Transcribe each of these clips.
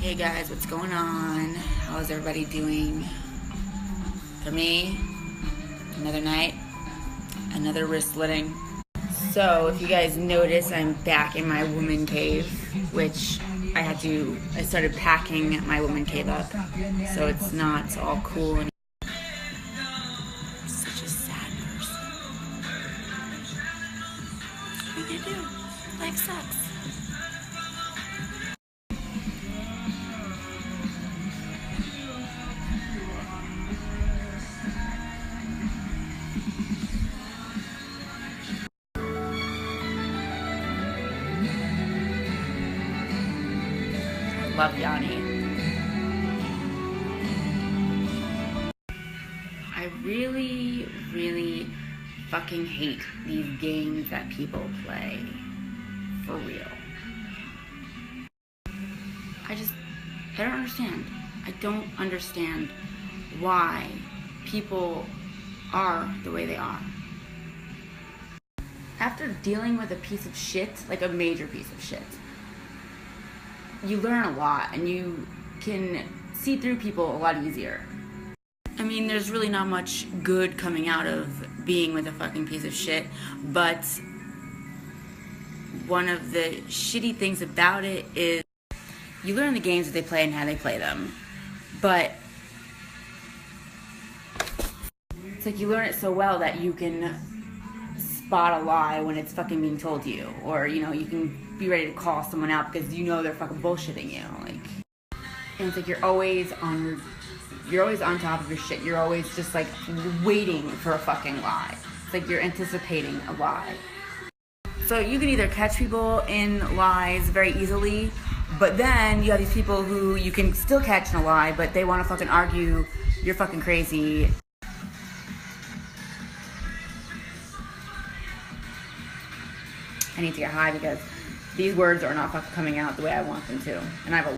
Hey guys, what's going on? How's everybody doing? For me, another night, another wrist slitting. So if you guys notice, I'm back in my woman cave, which I started packing my woman cave up, so it's not all cool anymore. I'm such a sad person. What are you gonna do? Life sucks. Love Yanni. I really fucking hate these games that people play. For real. I don't understand. I don't understand why people are the way they are. After dealing with a piece of shit, like a major piece of shit, you learn a lot and you can see through people a lot easier. I mean, there's really not much good coming out of being with a fucking piece of shit, but one of the shitty things about it is you learn the games that they play and how they play them, but it's like you learn it so well that you can spot a lie when it's fucking being told to you, or you can be ready to call someone out because you know they're fucking bullshitting you. And it's like you're always on top of your shit. You're always just like waiting for a fucking lie. It's like you're anticipating a lie. So you can either catch people in lies very easily, but then you have these people who you can still catch in a lie, but they want to fucking argue you're fucking crazy. I need to get high because these words are not fucking coming out the way I want them to. And I have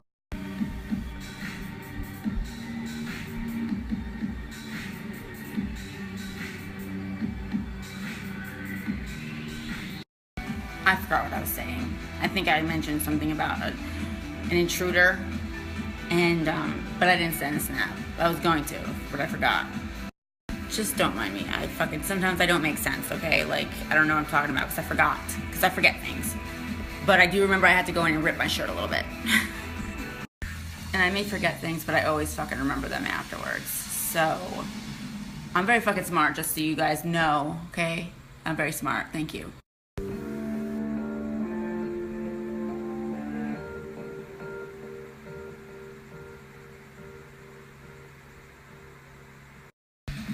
I forgot what I was saying. I think I mentioned something about an intruder, and but I didn't send a snap. I was going to, but I forgot. Just don't mind me. Sometimes I don't make sense, okay? Like, I don't know what I'm talking about because I forget things. But I do remember I had to go in and rip my shirt a little bit. And I may forget things, but I always fucking remember them afterwards. So, I'm very fucking smart, just so you guys know, okay? I'm very smart. Thank you.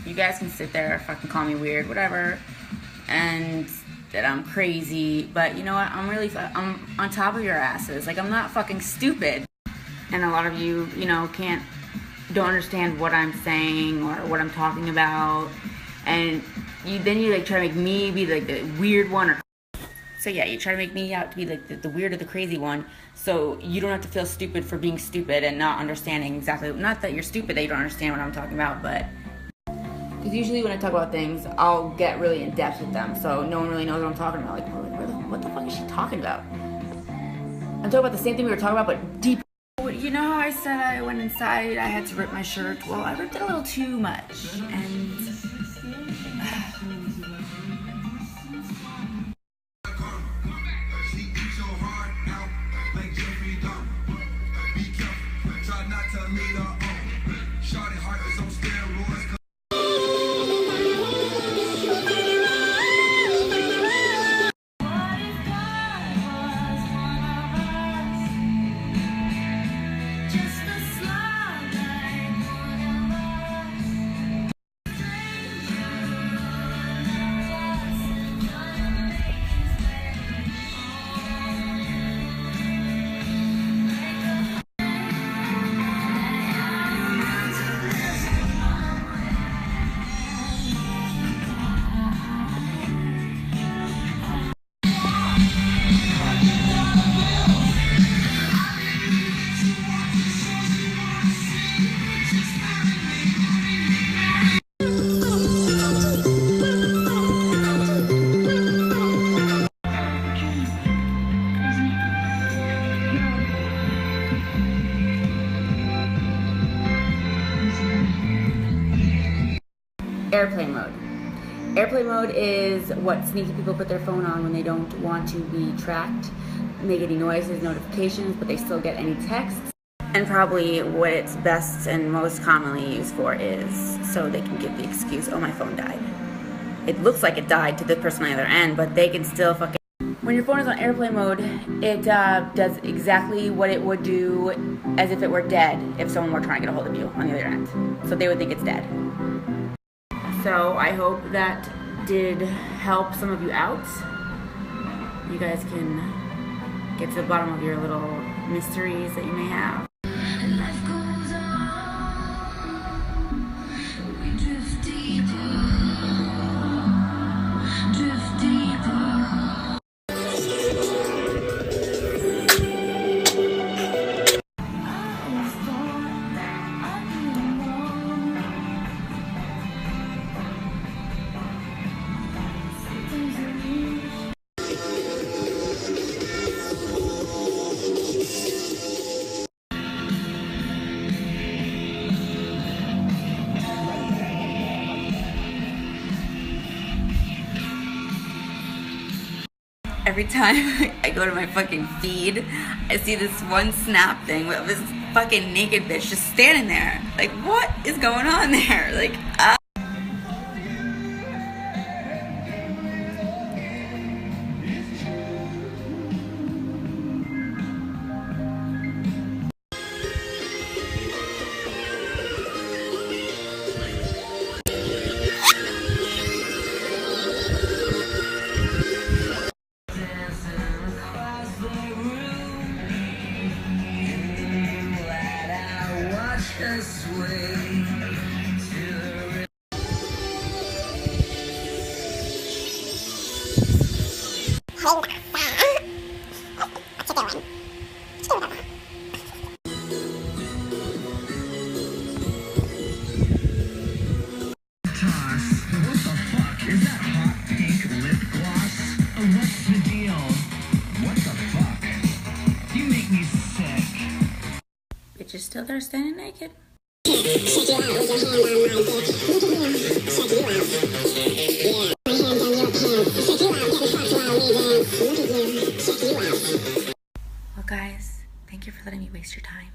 You guys can sit there, fucking call me weird, whatever, and that I'm crazy, but you know what, I'm on top of your asses. Like, I'm not fucking stupid. And a lot of you, don't understand what I'm saying or what I'm talking about, and then you like try to make me be like the weird one, so yeah, you try to make me out to be like the weird or the crazy one, so you don't have to feel stupid for being stupid and not understanding exactly, not that you're stupid that you don't understand what I'm talking about, but because usually when I talk about things, I'll get really in depth with them, so no one really knows what I'm talking about. Like, what the fuck is she talking about? I'm talking about the same thing we were talking about, but deeper. You know how I said I went inside, I had to rip my shirt? Well, I ripped it a little too much, and Airplane mode. Airplane mode is what sneaky people put their phone on when they don't want to be tracked, make any noises, notifications, but they still get any texts. And probably what it's best and most commonly used for is so they can give the excuse, oh, my phone died. It looks like it died to the person on the other end, but they can still fucking... When your phone is on airplane mode, it does exactly what it would do as if it were dead if someone were trying to get a hold of you on the other end. So they would think it's dead. So I hope that did help some of you out. You guys can get to the bottom of your little mysteries that you may have. Every time I go to my fucking feed, I see this one snap thing with this fucking naked bitch just standing there. Like, what is going on there? Like, bitch is still there standing naked. Well, guys, thank you for letting me waste your time.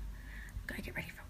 Gotta get ready for